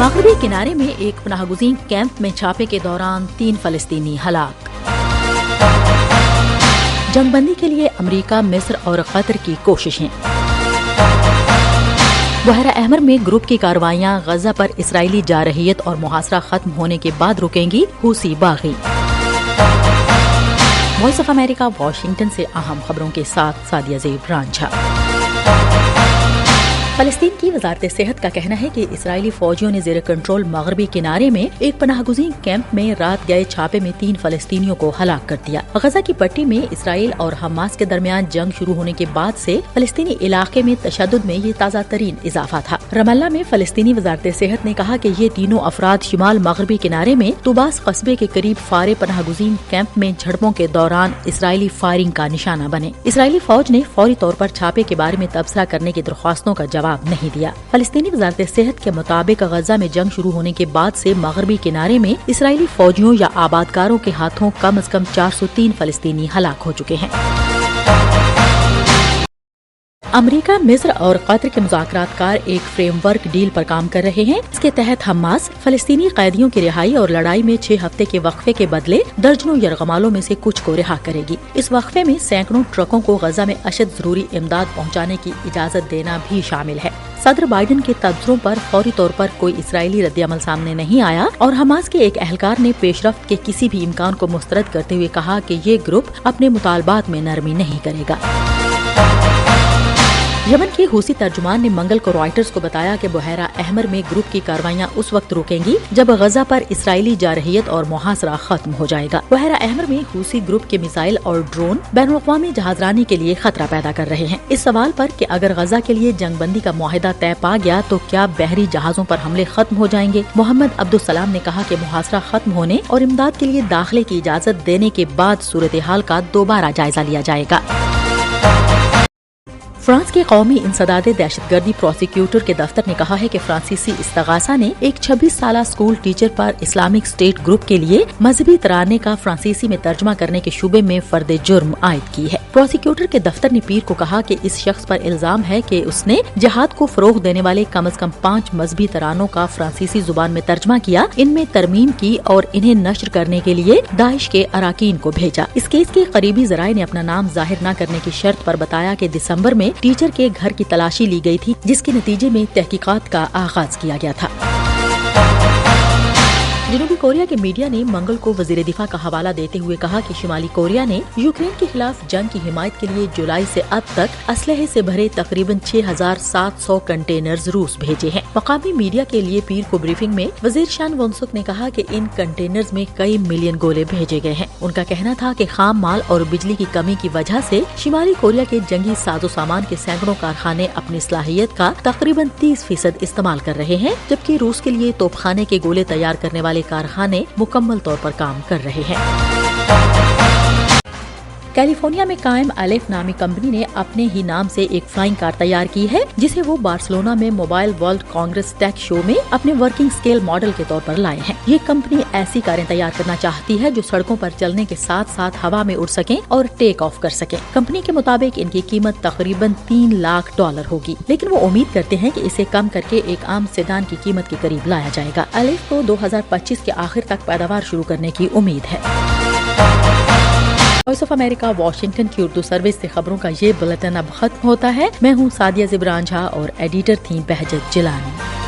مغربی کنارے میں ایک پناہ گزین کیمپ میں چھاپے کے دوران 3 فلسطینی ہلاک۔ جنگ بندی کے لیے امریکہ، مصر اور قطر کی کوششیں۔ بحیرہ احمر میں گروپ کی کارروائیاں غزہ پر اسرائیلی جارحیت اور محاصرہ ختم ہونے کے بعد رکیں گی، حوثی باغی۔ وائس آف امریکہ واشنگٹن سے اہم خبروں کے ساتھ سعدیہ زیب رانجھا۔ فلسطین کی وزارت صحت کا کہنا ہے کہ اسرائیلی فوجیوں نے زیر کنٹرول مغربی کنارے میں ایک پناہ گزین کیمپ میں رات گئے چھاپے میں 3 فلسطینیوں کو ہلاک کر دیا۔ غزہ کی پٹی میں اسرائیل اور حماس کے درمیان جنگ شروع ہونے کے بعد سے فلسطینی علاقے میں تشدد میں یہ تازہ ترین اضافہ تھا۔ رام اللہ میں فلسطینی وزارت صحت نے کہا کہ یہ تینوں افراد شمال مغربی کنارے میں طوباس قصبے کے قریب فارے پناہ گزین کیمپ میں جھڑپوں کے دوران اسرائیلی فائرنگ کا نشانہ بنے۔ اسرائیلی فوج نے فوری طور پر چھاپے کے بارے میں تبصرہ کرنے کی درخواستوں کا جواب نہیں دیا۔ فلسطینی وزارت صحت کے مطابق غزہ میں جنگ شروع ہونے کے بعد سے مغربی کنارے میں اسرائیلی فوجیوں یا آبادکاروں کے ہاتھوں کم از کم 403 فلسطینی ہلاک ہو چکے ہیں۔ امریکہ، مصر اور قطر کے مذاکرات کار ایک فریم ورک ڈیل پر کام کر رہے ہیں۔ اس کے تحت حماس فلسطینی قیدیوں کی رہائی اور لڑائی میں 6 ہفتے کے وقفے کے بدلے درجنوں یرغمالوں میں سے کچھ کو رہا کرے گی۔ اس وقفے میں سینکڑوں ٹرکوں کو غزہ میں اشد ضروری امداد پہنچانے کی اجازت دینا بھی شامل ہے۔ صدر بائیڈن کے تبصروں پر فوری طور پر کوئی اسرائیلی رد عمل سامنے نہیں آیا اور حماس کے ایک اہلکار نے پیش رفت کے کسی بھی امکان کو مسترد کرتے ہوئے کہا کہ یہ گروپ اپنے مطالبات میں نرمی نہیں کرے گا۔ یمن کے حوثی ترجمان نے منگل کو رائٹرز کو بتایا کہ بحیرہ احمر میں گروپ کی کارروائیاں اس وقت رکیں گی جب غزہ پر اسرائیلی جارحیت اور محاصرہ ختم ہو جائے گا۔ بحیرہ احمر میں حوثی گروپ کے میزائل اور ڈرون بین الاقوامی جہازرانی کے لیے خطرہ پیدا کر رہے ہیں۔ اس سوال پر کہ اگر غزہ کے لیے جنگ بندی کا معاہدہ طے پا گیا تو کیا بحری جہازوں پر حملے ختم ہو جائیں گے، محمد عبدالسلام نے کہا کہ محاصرہ ختم ہونے اور امداد کے لیے داخلے کی اجازت دینے کے بعد صورتحال کا دوبارہ جائزہ لیا جائے گا۔ فرانس کے قومی انسداد دہشت گردی پروسیکیوٹر کے دفتر نے کہا ہے کہ فرانسیسی استغاثہ نے ایک 26 سالہ اسکول ٹیچر پر اسلامک اسٹیٹ گروپ کے لیے مذہبی ترانے کا فرانسیسی میں ترجمہ کرنے کے شعبے میں فرد جرم عائد کی ہے۔ پروسیکیوٹر کے دفتر نے پیر کو کہا کہ اس شخص پر الزام ہے کہ اس نے جہاد کو فروغ دینے والے کم از کم 5 مذہبی ترانوں کا فرانسیسی زبان میں ترجمہ کیا، ان میں ترمیم کی اور انہیں نشر کرنے کے لیے داعش کے اراکین کو بھیجا۔ اس کیس کے قریبی ذرائع نے اپنا نام ظاہر نہ کرنے کی شرط پر بتایا کہ دسمبر میں ٹیچر کے گھر کی تلاشی لی گئی تھی، جس کے نتیجے میں تحقیقات کا آغاز کیا گیا تھا۔ جنوبی کوریا کے میڈیا نے منگل کو وزیر دفاع کا حوالہ دیتے ہوئے کہا کہ شمالی کوریا نے یوکرین کے خلاف جنگ کی حمایت کے لیے جولائی سے اب تک اسلحے سے بھرے تقریباً 6700 کنٹینرز روس بھیجے ہیں۔ مقامی میڈیا کے لیے پیر کو بریفنگ میں وزیر شان وونسک نے کہا کہ ان کنٹینرز میں کئی ملین گولے بھیجے گئے ہیں۔ ان کا کہنا تھا کہ خام مال اور بجلی کی کمی کی وجہ سے شمالی کوریا کے جنگی ساز و سامان کے سینکڑوں کارخانے اپنی صلاحیت کا تقریباً 30% استعمال کر رہے ہیں، جبکہ روس کے لیے توپ خانے کے گولے تیار کرنے والے کارخانے مکمل طور پر کام کر رہے ہیں۔ کیلیفورنیا میں قائم الیف نامی کمپنی نے اپنے ہی نام سے ایک فلائنگ کار تیار کی ہے، جسے وہ بارسلونا میں موبائل ورلڈ کانگریس ٹیک شو میں اپنے ورکنگ سکیل ماڈل کے طور پر لائے ہیں۔ یہ کمپنی ایسی کاریں تیار کرنا چاہتی ہے جو سڑکوں پر چلنے کے ساتھ ساتھ ہوا میں اڑ سکیں اور ٹیک آف کر سکیں۔ کمپنی کے مطابق ان کی قیمت تقریباً $3 لاکھ ہوگی، لیکن وہ امید کرتے ہیں کہ اسے کم کر کے ایک عام سیڈان کی قیمت کے قریب لایا جائے گا۔ الیف کو 2025 کے آخر تک پیداوار شروع کرنے کی امید ہے۔ وائس آف امریکہ واشنگٹن کی اردو سروس سے خبروں کا یہ بلیٹن اب ختم ہوتا ہے۔ میں ہوں سعدیہ زیب رانجھا اور ایڈیٹر تھیں بہجت جیلانی۔